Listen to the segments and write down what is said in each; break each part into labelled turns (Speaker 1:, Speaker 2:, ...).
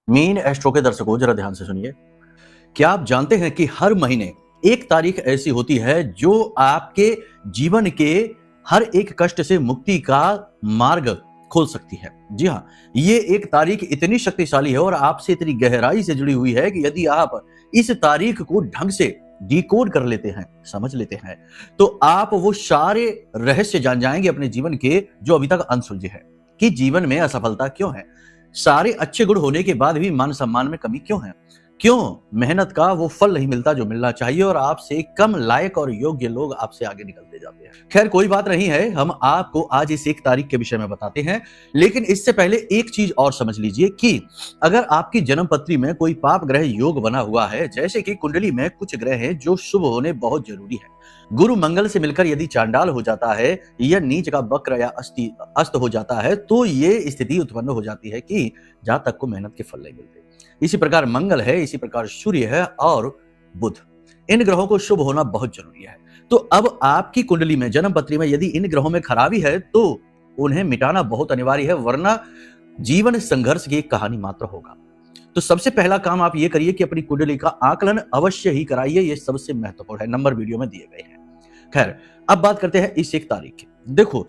Speaker 1: Mean astro के दर्शकों जरा ध्यान से सुनिए। क्या आप जानते हैं कि हर महीने एक तारीख ऐसी होती है जो आपके जीवन के हर एक कष्ट से मुक्ति का मार्ग खोल सकती है। जी हाँ, ये एक तारीख इतनी शक्तिशाली है और आपसे इतनी गहराई से जुड़ी हुई है कि यदि आप इस तारीख को ढंग से डिकोड कर लेते हैं, समझ लेते हैं, तो आप वो सारे रहस्य जान जाएंगे अपने जीवन के जो अभी तक अनसुलझे हैं। कि जीवन में असफलता क्यों है, सारे अच्छे गुण होने के बाद भी मान सम्मान में कमी क्यों है, क्यों मेहनत का वो फल नहीं मिलता जो मिलना चाहिए और आपसे कम लायक और योग्य लोग आपसे आगे निकलते जाते हैं। खैर कोई बात नहीं है, हम आपको आज इस एक तारीख के विषय में बताते हैं। लेकिन इससे पहले एक चीज और समझ लीजिए कि अगर आपकी जन्म पत्री में कोई पाप ग्रह योग बना हुआ है, जैसे कि कुंडली में कुछ ग्रह हैं जो शुभ होने बहुत जरूरी है, गुरु मंगल से मिलकर यदि चांडाल हो जाता है या नीच का वक्र या अस्त हो जाता है, तो ये स्थिति उत्पन्न हो जाती है कि जहां तक को मेहनत के फल नहीं मिलते। इसी प्रकार मंगल है, इसी प्रकार सूर्य है और बुध, इन ग्रहों को शुभ होना बहुत जरूरी है। तो अब आपकी कुंडली में जन्म पत्री में यदि इन ग्रहों में खराबी है तो उन्हें मिटाना बहुत अनिवार्य है, वरना जीवन संघर्ष की एक कहानी मात्र होगा। तो सबसे पहला काम आप ये करिए कि अपनी कुंडली का आकलन अवश्य ही कराइए, ये सबसे महत्वपूर्ण है। नंबर वीडियो में दिए गए हैं। खैर अब बात करते हैं इस एक तारीख की। देखो,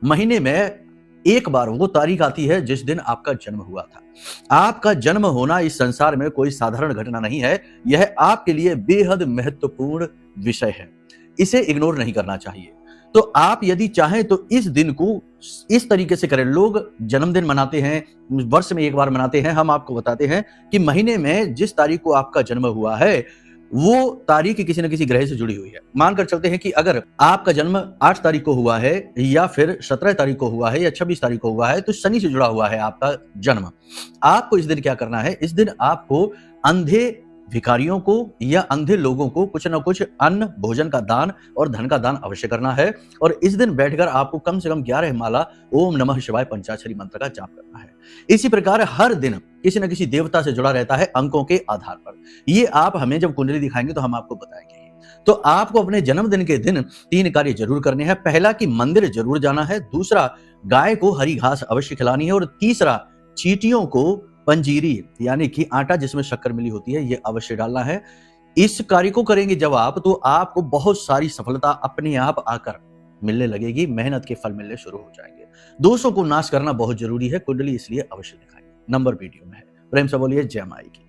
Speaker 1: महीने में एक बार वो तारीख आती है जिस दिन आपका जन्म हुआ था। आपका जन्म होना इस संसार में कोई साधारण घटना नहीं है, यह आपके लिए बेहद महत्वपूर्ण विषय है, इसे इग्नोर नहीं करना चाहिए। तो आप यदि चाहें तो इस दिन को इस तरीके से करें। लोग जन्मदिन मनाते हैं, वर्ष में एक बार मनाते हैं। हम आपको बताते हैं कि महीने में जिस तारीख को आपका जन्म हुआ है वो तारीख किसी न किसी ग्रह से जुड़ी हुई है। मानकर चलते हैं कि अगर आपका जन्म 8 तारीख को हुआ है या फिर 17 तारीख को हुआ है या 26 तारीख को हुआ है, तो शनि से जुड़ा हुआ है आपका जन्म। आपको इस दिन क्या करना है, इस दिन आपको अंधे भिखारियों को या अंधे लोगों को कुछ न कुछ अन्न भोजन का दान और धन का दान अवश्य करना है। और इस दिन बैठकर आपको कम से कम 11 माला ओम नमः शिवाय पंचाक्षरी मंत्र का जाप करना है। इसी प्रकार हर दिन किसी न किसी देवता से जुड़ा रहता है अंकों के आधार पर। ये आप हमें जब कुंडली दिखाएंगे तो हम आपको बताएंगे। तो आपको अपने जन्मदिन के दिन 3 कार्य जरूर करने हैं। पहला कि मंदिर जरूर जाना है, दूसरा गाय को हरी घास अवश्य खिलानी है और तीसरा चींटियों को पंजीरी यानी कि आटा जिसमें शक्कर मिली होती है ये अवश्य डालना है। इस कार्य को करेंगे जब आप, तो आपको बहुत सारी सफलता अपने आप आकर मिलने लगेगी, मेहनत के फल मिलने शुरू हो जाएंगे। दोषों को नाश करना बहुत जरूरी है, कुंडली इसलिए अवश्य दिखाइए। नंबर वीडियो में है। प्रेम से बोलिए जय माई की।